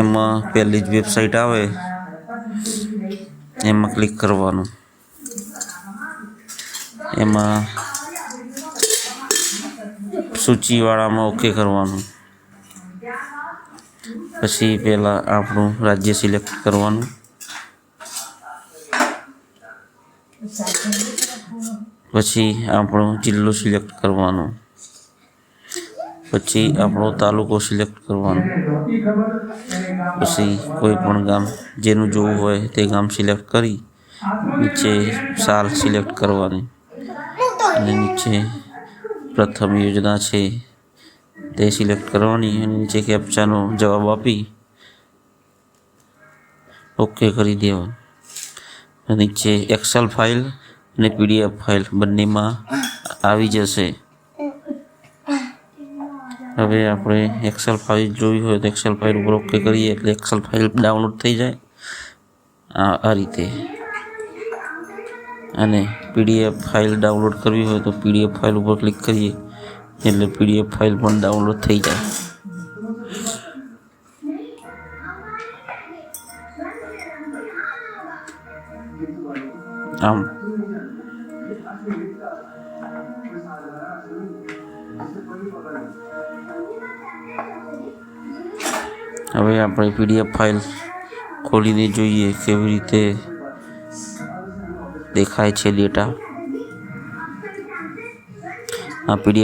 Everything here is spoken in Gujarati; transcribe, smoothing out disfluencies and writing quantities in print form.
એમાં પહેલી જ વેબસાઇટ આવે એમાં ક્લિક કરવાનું. એમાં સૂચિવાળામાં ઓકે કરવાનું. પછી પહેલાં આપણું રાજ્ય સિલેક્ટ કરવાનું. પછી આપણો જિલ્લો સિલેક્ટ કરવાનો. પછી આપણો તાલુકો સિલેક્ટ કરવાનો. પછી કોઈ પણ ગામ જેનું જોવું હોય તે ગામ સિલેક્ટ કરી નીચે સાલ સિલેક્ટ કરવાની અને નીચે પ્રથમ યોજના છે તે સિલેક્ટ કરવાની અને નીચે કેપ્ચાનો જવાબ આપી ઓકે કરી દેવાનું. નીચે એક્સેલ ફાઇલ અને PDF ફાઇલ બંનેમાં આવી જશે. હવે આપણે એક્સેલ ફાઇલ જોવી હોય તો એક્સેલ ફાઇલ ઉપર ઓકે કરીએ એટલે એક્સેલ ફાઇલ ડાઉનલોડ થઈ જાય આ રીતે. અને PDF ફાઇલ ડાઉનલોડ કરવી હોય તો PDF ફાઇલ ઉપર ક્લિક કરીએ એટલે PDF ફાઇલ પણ ડાઉનલોડ થઈ જાય. આમ હવે આપણે PDF ફાઇલ ખોલીને જોઈએ કેવી રીતે દેખાય છે ડેટા. આ PDF